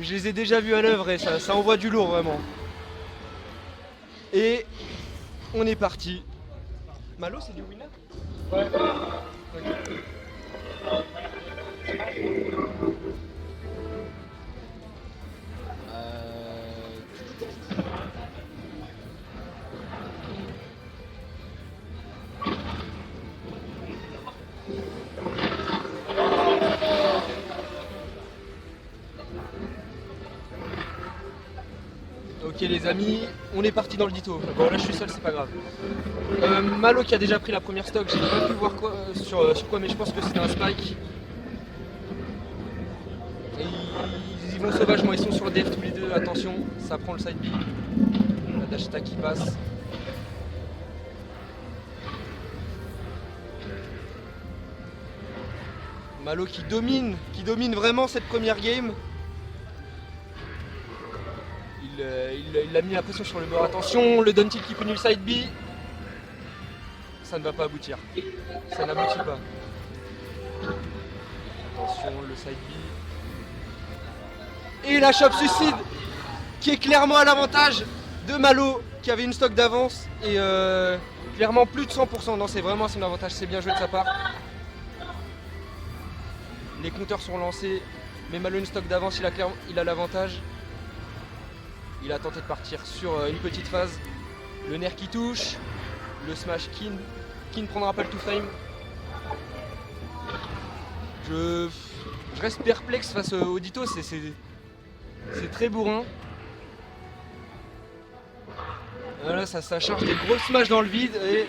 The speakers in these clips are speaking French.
Je les ai déjà vus à l'œuvre et ça envoie du lourd vraiment. Et on est parti. Malo, c'est du winner? Ouais. Ok. Ok les amis, on est parti dans le dito. Bon là je suis seul, c'est pas grave. Malo qui a déjà pris la première stock, j'ai pas pu voir quoi, sur quoi, mais je pense que c'était un spike. Et ils y vont sauvagement, ils sont sur def tous les deux, attention, ça prend le side B. La dash attack qui passe. Malo qui domine vraiment cette première game. Il a mis la pression sur le bord. Attention, le down tilt qui punit le side B. Ça ne va pas aboutir. Ça n'aboutit pas. Attention, le side B. Et la chop suicide qui est clairement à l'avantage de Malo qui avait une stock d'avance. Et clairement plus de 100%. Non, c'est vraiment à son avantage. C'est bien joué de sa part. Les compteurs sont lancés. Mais Malo une stock d'avance, il a l'avantage. Il a tenté de partir sur une petite phase. Le nerf qui touche. Le smash qui ne prendra pas le 2-frame. Je reste perplexe face au Ditto. C'est très bourrin. Voilà, ça charge des gros smash dans le vide. Et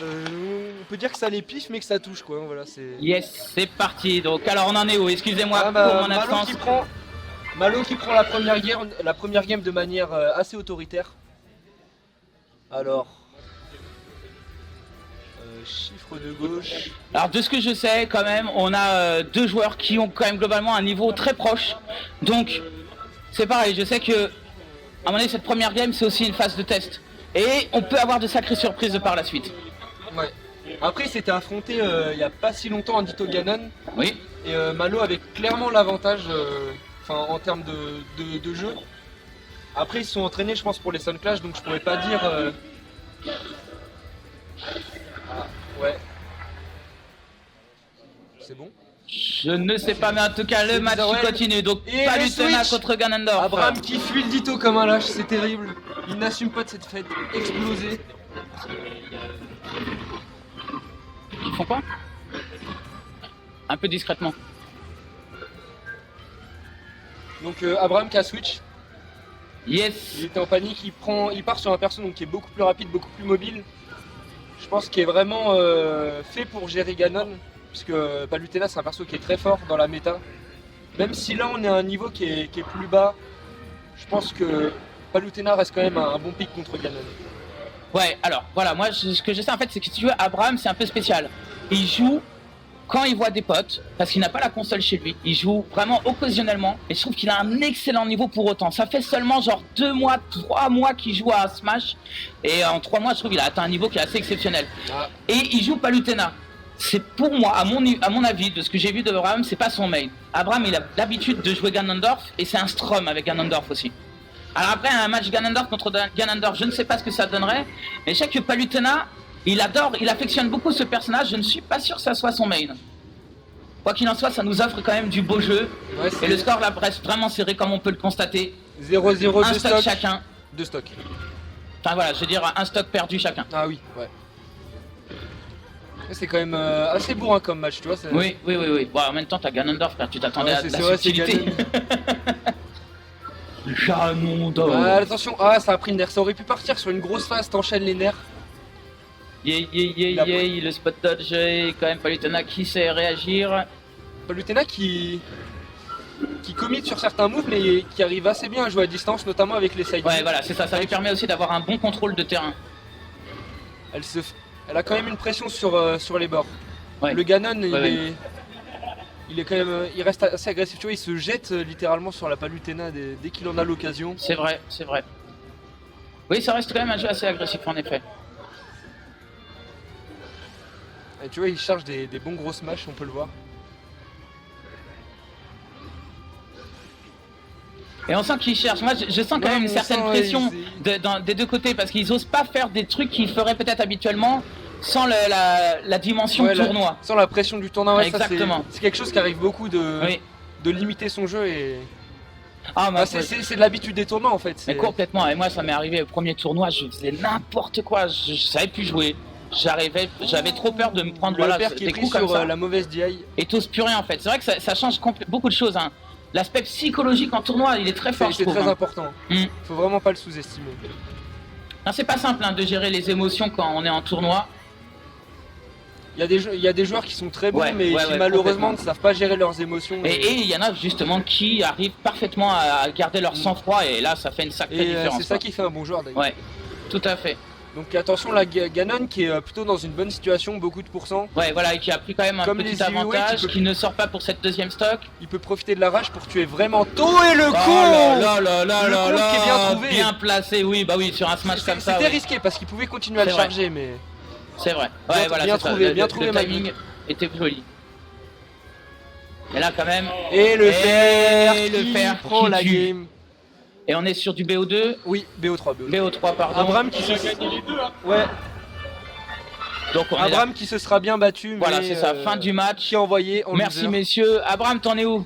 on peut dire que ça les piffe mais que ça touche quoi. Voilà, yes, c'est parti. Donc alors on en est où? Excusez-moi pour mon absence. Malo qui prend la première game de manière assez autoritaire. Alors, chiffre de gauche. Alors de ce que je sais quand même, on a deux joueurs qui ont quand même globalement un niveau très proche. Donc c'est pareil, je sais que à mon avis cette première game c'est aussi une phase de test. Et on peut avoir de sacrées surprises par la suite. Ouais. Après il s'était affronté il n'y a pas si longtemps en Ditto Ganon. Oui. Et Malo avait clairement l'avantage. En termes de jeu. Après ils se sont entraînés je pense pour les Sun Clash donc je pourrais pas dire ouais. C'est bon. Je ne sais pas mais en tout cas le match continue. Donc et Palutena contre Ganondorf. Abraham qui fuit le Ditto comme un lâche, c'est terrible. Il n'assume pas de cette fête explosée. Ils font quoi? Un peu discrètement. Donc Abraham qui a switch. Yes. Il était en panique, il part sur un perso donc, qui est beaucoup plus rapide, beaucoup plus mobile. Je pense qu'il est vraiment fait pour gérer Ganon. Puisque Palutena c'est un perso qui est très fort dans la méta. Même si là on est à un niveau qui est plus bas, je pense que Palutena reste quand même un bon pick contre Ganon. Ouais, alors voilà, moi ce que je sais en fait c'est que si tu veux, Abraham c'est un peu spécial. Il joue quand il voit des potes, parce qu'il n'a pas la console chez lui, il joue vraiment occasionnellement, et je trouve qu'il a un excellent niveau pour autant. Ça fait seulement genre 2 mois, 3 mois qu'il joue à Smash, et en 3 mois je trouve qu'il a atteint un niveau qui est assez exceptionnel. Ah. Et il joue Palutena. C'est pour moi, à mon avis, de ce que j'ai vu de Abraham, c'est pas son main. Abraham il a l'habitude de jouer Ganondorf, et c'est un Strom avec Ganondorf aussi. Alors après un match Ganondorf contre Ganondorf, je ne sais pas ce que ça donnerait, mais je sais que Palutena, il affectionne beaucoup ce personnage, je ne suis pas sûr que ça soit son main. Quoi qu'il en soit, ça nous offre quand même du beau jeu. Ouais, et le score là reste vraiment serré comme on peut le constater. 0-0, un stock chacun. 2 stocks. Enfin voilà, je veux dire un stock perdu chacun. Ah oui, ouais. C'est quand même assez bourrin comme match, tu vois. Oui. Bon, en même temps, t'as Ganondorf, tu t'attendais à de la subtilité. Ganondorf. Attention, ça a pris une nerf. Ça aurait pu partir sur une grosse phase, t'enchaînes les nerfs. Le spot dodge et quand même Palutena qui sait réagir. Palutena qui commit sur certains moves mais qui arrive assez bien à jouer à distance, notamment avec les side. Ouais voilà, c'est ça, ça lui permet aussi d'avoir un bon contrôle de terrain. Elle a quand même une pression sur les bords. Ouais. Le Ganon, il est quand même, il reste assez agressif, tu vois, il se jette littéralement sur la Palutena dès qu'il en a l'occasion. C'est vrai. Oui, ça reste quand même un jeu assez agressif en effet. Et tu vois, il charge des bons gros smash, on peut le voir. Et on sent qu'ils cherchent. Moi, je sens quand même une certaine pression des deux côtés parce qu'ils osent pas faire des trucs qu'ils feraient peut-être habituellement sans la dimension tournoi. Sans la pression du tournoi. Ouais, exactement. C'est quelque chose qui arrive beaucoup de limiter son jeu et. Ah, c'est de l'habitude des tournois en fait. Mais complètement. Et moi, ça m'est arrivé au premier tournoi, je faisais n'importe quoi. Je savais plus jouer. J'avais trop peur de me prendre des coups comme ça. La mauvaise DI. Et t'oses plus rien en fait. C'est vrai que ça change beaucoup de choses. Hein. L'aspect psychologique en tournoi, il est très fort. C'est très important. Faut vraiment pas le sous-estimer. C'est pas simple de gérer les émotions quand on est en tournoi. Il y a des joueurs qui sont très bons, mais qui malheureusement ne savent pas gérer leurs émotions. Et il y en a justement qui arrivent parfaitement à garder leur sang-froid, et là ça fait une sacrée différence. C'est ça qui fait un bon joueur d'ailleurs. Ouais, tout à fait. Donc attention, la Ganon qui est plutôt dans une bonne situation, beaucoup de pourcents. Ouais, voilà, et qui a pris quand même un petit avantage, qui ne sort pas pour cette deuxième stock. Il peut profiter de la rage pour tuer vraiment tôt, et le coup qui est bien trouvé. Bien placé, oui, sur un smash comme ça. C'était risqué parce qu'il pouvait continuer à le charger, mais... C'est vrai, ouais, voilà, bien trouvé, bien trouvé. Le timing était joli. Et là quand même... Et le fer prend la game. Et on est sur du BO2. Oui, BO3. BO3, pardon. Abraham qui se gagné les deux. Ouais. Donc Abraham qui se sera bien battu. Voilà, c'est ça, fin du match. Qui est envoyé en Merci messieurs. Abraham, t'en es où?